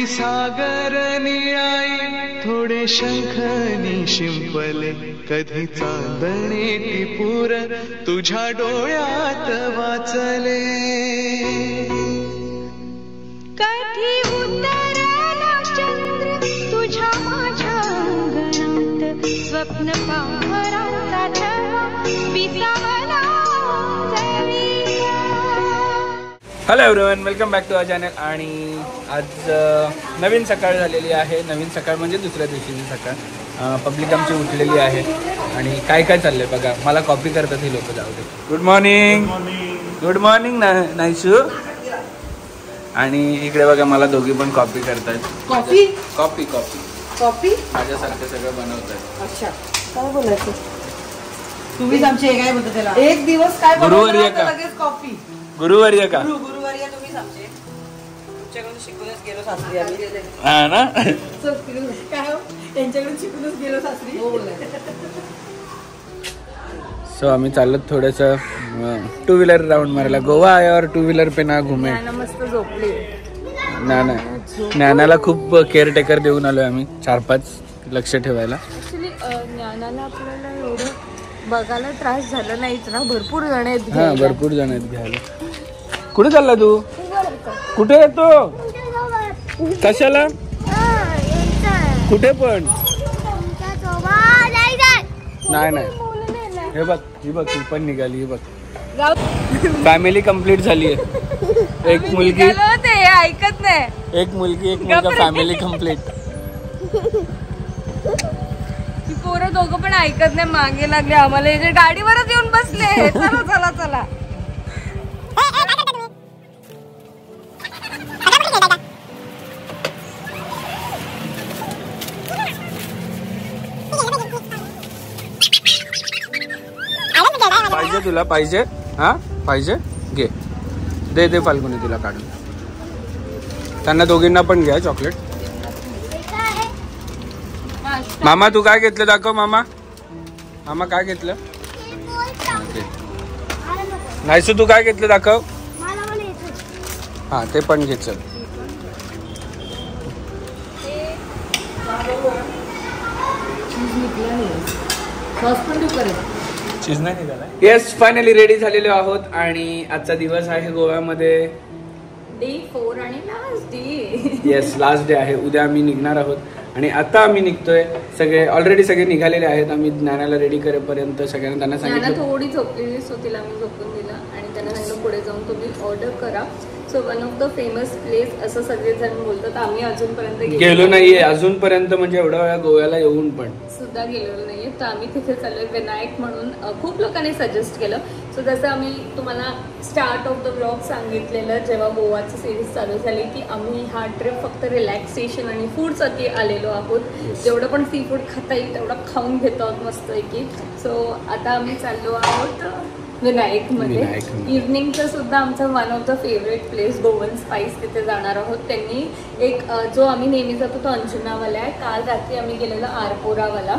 सागर निळाई थोडे शंखनी शिंपले कधी चांदणे टिपूर तुझ्या डोळ्यात वाचले कधी उतरला चंद्र तुझ्या माझ्या अंगणात स्वप्न पांघराचा छळा विसावला hello everyone, welcome back to our channel. आणि आज नवीन सकाळ झालेली आहे. नवीन सकाळ म्हणजे दुसऱ्या दिवशीची सकाळ. पब्लिक आमची उठलेली आहे आणि काय काय चाललंय बघा. मला कॉपी करतात ही लोक. जाऊ दे. Good morning. गुड मॉर्निंग नायशू. आणि इकडे बघा मला दोघी पण कॉपी करतात. कॉफी कॉपी कॉपी कॉफी माझ्यासारखं सगळं बनवतात. अच्छा, काय बोलायचं तुम्हीच आमचे काय बोलतो त्याला एक दिवस काय गुरुवारी का लगेच कॉफी. गुरुवारी का गुरुवारी तुम्हीच आमचे तुमच्याकडून शिकूनच गेलो सासरी आम्ही. हा ना. काय त्यांच्याकडून शिकूनच गेलो सासरी. सो आम्ही चाललो थोडस टू व्हीलर राऊंड मारायला. गोवा आहे और टू व्हीलर पे ना घुमे. मस्त झोपली. ज्ञानाला खूप केअरटेकर देऊन आलोय आम्ही 4-5 लक्ष ठेवायला. ऍक्च्युली ज्ञानाला आपल्याला एवढं बघायला त्रास झाला नाहीच ना. भरपूर जण आहेत. हा, भरपूर जण आहेत घ्यायला. कुठे चालला तू? कुठे येतो? कशाला? कुठे पण? नाही नाही. हे बघ, ही बघ, ही पण निघाली. ही बघ, फॅमिली कंप्लीट झाली आहे. एक मुलगी ऐकत नाही. एक मुलगी एक मुलगा, फॅमिली कंप्लीट. पोरं दोघं पण ऐकत नाही. मागे लागले आम्हाला. गाडीवरच येऊन बसले. चला चला चला. पाहिजे तुला? पाहिजे? हा पाहिजे, घे. दे दे फाल्गुनी तिला काढून. त्यांना दोघींना पण घ्या चॉकलेट. मामा तू काय घेतलं? दाखव मामा. मामा काय घेतलं? नाहीसू तू काय घेतलं? दाखव. हा ते पण घे. चल. चीज नाही निघाला. येस, फायनली रेडी झालेलो आहोत आणि आजचा दिवस आहे गोव्यामध्ये डे 4 आणि last day. Yes, last day आहे. उद्या आम्ही निघणार आहोत आणि आता आम्ही निघतोय. सगळे ऑलरेडी सगळे निघालेले आहेत. आम्ही ज्ञानाला रेडी करेपर्यंत सगळ्यांना त्यांना सांगितलं. थोडी झोपलेली सो तिला आम्ही झोपून दिला आणि त्यांना सांगितलं पुढे जाऊन तुम्ही ऑर्डर करा. So one of the famous place असं सगळेजण बोलतात. आम्ही अजूनपर्यंत गेलो नाहीये अजूनपर्यंत, म्हणजे एवढ्या वेळा गोव्याला येऊन पण सुद्धा गेलेलो नाहीये. तर आम्ही तिथे चाललोय. विनायक म्हणून खूप लोकांनी सजेस्ट केलं. सो जसं आम्ही तुम्हाला स्टार्ट ऑफ द ब्लॉग सांगितलेलं जेव्हा गोवाची सिरीज चालू झाली की आम्ही हा ट्रिप फक्त रिलॅक्सेशन आणि फूडसाठी आलेलो आहोत. जेवढं पण सी फूड खाता येईल तेवढं खाऊन घेतो आहोत मस्तपैकी. सो आता आम्ही चाललो आहोत विनायकमध्ये. इव्हनिंगचं सुद्धा आमचं one of the favourite place Goan spice, तिथे जाणार आहोत. त्यांनी एक जो आम्ही नेहमी जातो तो अंजुनावाला आहे. काल रात्री आम्ही गेलेलो आरपोरावाला.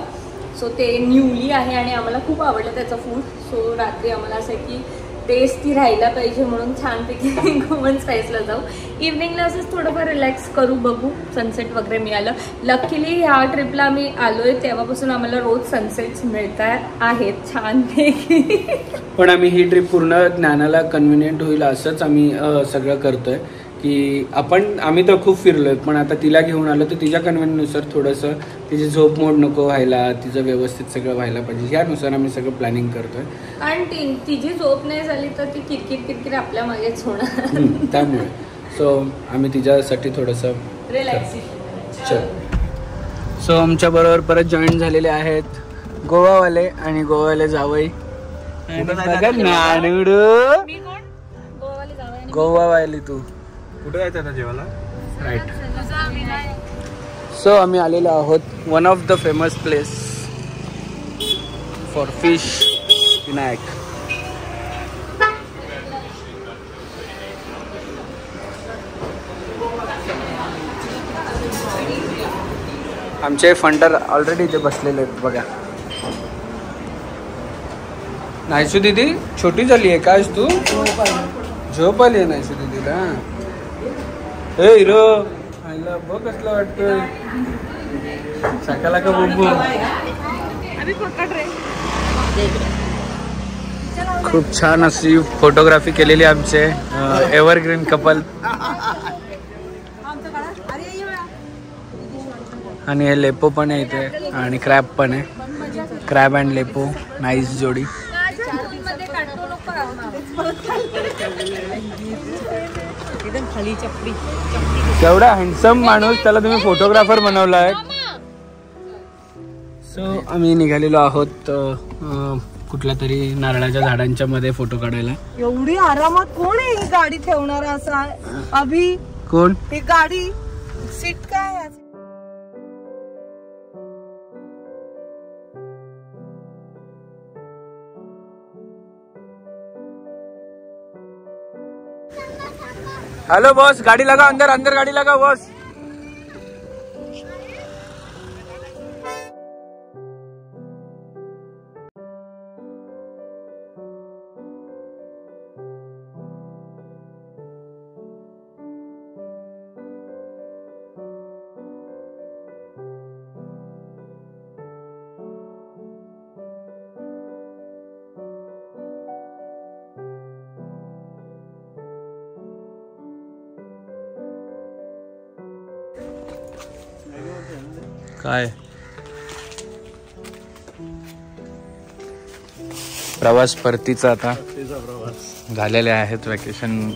सो ते न्यूली आहे आणि आम्हाला खूप आवडलं त्याचं फूड. सो रात्री आम्हाला असं आहे की टेस्ट ती राहायला पाहिजे म्हणून छानपैकी गोवन स्पाइसला जाऊ. इव्हनिंगला असंच थोडंफार रिलॅक्स करू, बघू. सनसेट वगैरे मिळालं. लकीली ह्या ट्रिपला आम्ही आलोय तेव्हापासून आम्हाला रोज सनसेट्स मिळतात आहेत छानपैकी. पण आम्ही ही ट्रिप पूर्ण ज्ञानाला कन्व्हिनियंट होईल असंच आम्ही सगळं करतोय की आम्ही तर खूप फिरलोय, पण आता तिला घेऊन आलो तर तिच्या कन्व्हिनियंटनुसार थोडंसं तिची झोप मोड नको व्हायला, तिचं व्यवस्थित सगळं व्हायला पाहिजे. यानुसार आम्ही सगळं प्लॅनिंग करतोय. आणि तिची झोप नाही झाली तर ती किरकिर आपल्या मागेच होणार. त्यामुळे सो आम्ही तिच्यासाठी थोडंसं रिलॅक्सेशन. सो आमच्या बरोबर परत जॉईन झालेले आहेत गोवावाले आणि गोवावाले जावई. गोवावाली तू कुठे जायचं आता जेवायला? राईट. सो आम्ही आलेलो आहोत one of the famous place for fish, Vinayak. आमचे फंडर ऑलरेडी इथे बसलेले आहेत बघा. नायसू दीदी छोटी झाली आहे काय तू? झोप आली आहे नायसू दीदीला. ए हिरो आईला बघ कसलं वाटतंय सकाळला का बघू. खूप छान अशी फोटोग्राफी केलेली आमचे एव्हरग्रीन कपल. आणि हे लेपो पण आहे इथे आणि क्रॅब पण आहे. क्रॅब अँड लेपो नाईस जोडी. केवढा हँडसम माणूस, त्याला तुम्ही फोटोग्राफर बनवलाय. सो आम्ही निघालेलो आहोत कुठल्या तरी नारळाच्या झाडांच्या मध्ये फोटो काढायला. एवढी आरामात कोण आहे ही गाडी ठेवणार असा अभि? कोण ही गाडी सीट काय? हेलो बॉस, गाड़ी लगा अंदर, अंदर गाड़ी लगा बॉस. काय प्रवास परतीचा आता झालेले आहेत. वॅकेशन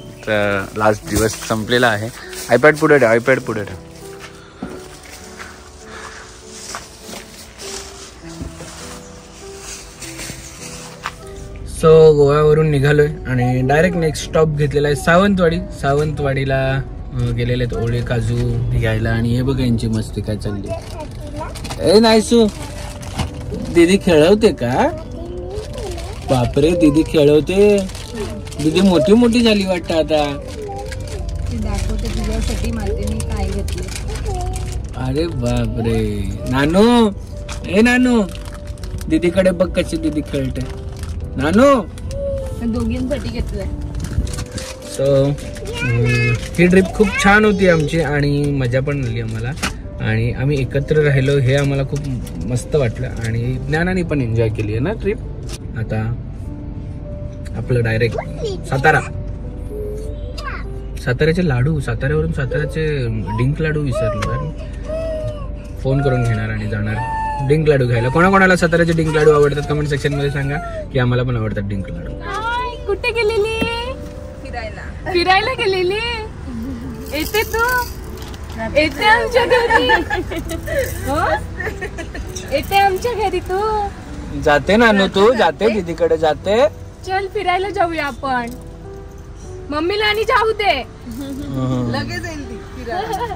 लास्ट दिवस संपलेला आहे. आयपॅड पुढे ठेव, आयपॅड पुढे ठेव. सो गोव्यावरून निघालोय आणि डायरेक्ट नेक्स्ट स्टॉप घेतलेला आहे सावंतवाडी. सावंतवाडीला गेलेले आहेत ओळे काजू घ्यायला. आणि हे बघा यांची मस्ती काय चालली. ए नायसू, दीदी खेळवते का? बापरे, दीदी खेळवते. दीदी मोठी मोठी झाली वाटतं आता. दाखवते तुझ्यासाठी माते मी काय घेतलं. अरे बापरे. नानू, ए नानू, दीदीकडे बघ कशी दीदी खेळते. नानू दोघींसाठी घेतलंय. सो ही ट्रिप खूप छान होती आमची आणि मजा पण आली आम्हाला. आणि आम्ही एकत्र राहिलो हे आम्हाला खूप मस्त वाटलं. आणि ज्ञानाने पण एन्जॉय केली आहे ना ट्रिप. आता आपलं डायरेक्ट सातारा. साताऱ्याचे लाडू, साताऱ्यावरून साताऱ्याचे डिंक लाडू विसरलो. फोन करून घेणार आणि जाणार डिंक लाडू घ्यायला. कोणाकोणाला साताऱ्याचे डिंक लाडू आवडतात कमेंट सेक्शन मध्ये सांगा की आम्हाला पण आवडतात डिंक लाडू. कुठे गेलेली? फिरायला गेलेली. येते तू? येते आमच्या घरी? येते आमच्या घरी तू? जाते नानू, तू जाते दीदीकडे जाते. चल फिरायला जाऊया आपण. मम्मीला आणि जाऊ दे. लगेच येईल ती फिरायला.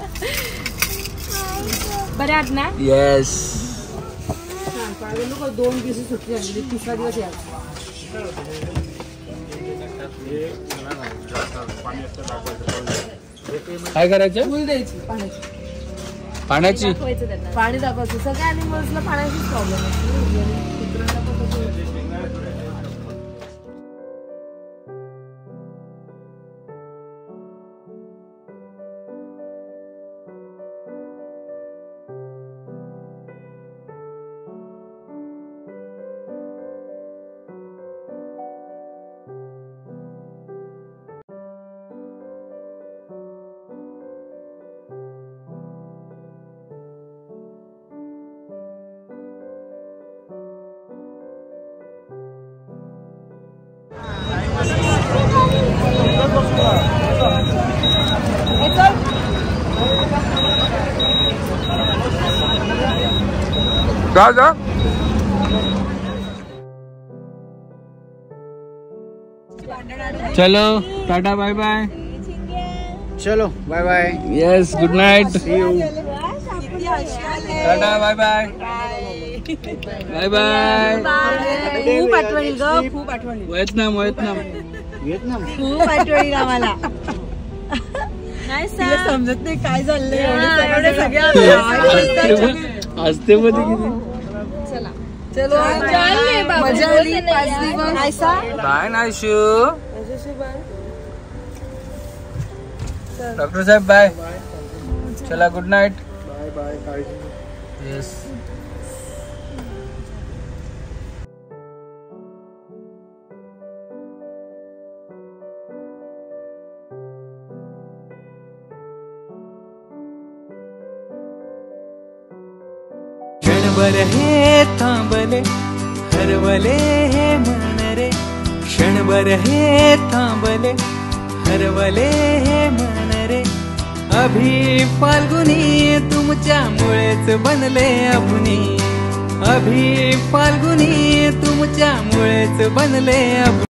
बरे आहात ना? येस. 2 दिवस सुट्टी झाली, 3रा दिवस यायचं. काय करायचं? फुल द्यायची पाण्याची. पाणी दाखवायचं. सगळ्या अॅनिमल्सला पाण्याचीच प्रॉब्लेम असते. जा. चलो टाटा बाय बाय. चलो bye bye. Yes good night. See you. Tata bye bye. Bye bye. खूप आठवणी ग, खूप आठवणी. व्हिएतनाम व्हिएतनाम व्हिएतनाम खूप आठवणी आम्हाला. तिला समजत नाही काय चाललंय. एवढे सगळे हसते मध्ये किती. चलो मजा आली 5 दिवस. बाय नायशू. डॉक्टर साहेब बाय. चला गुड नाईट. Bye bye. काळजी. येस. क्षणभर हे थांबले हरवले हे मन रे. क्षणभर हे थांबले हरवले हे मन रे. अभि फाल्गुनी तुमच्यामुळेच बनले अभुनी. अभि फाल्गुनी तुमच्यामुळेच बनले अभुनी.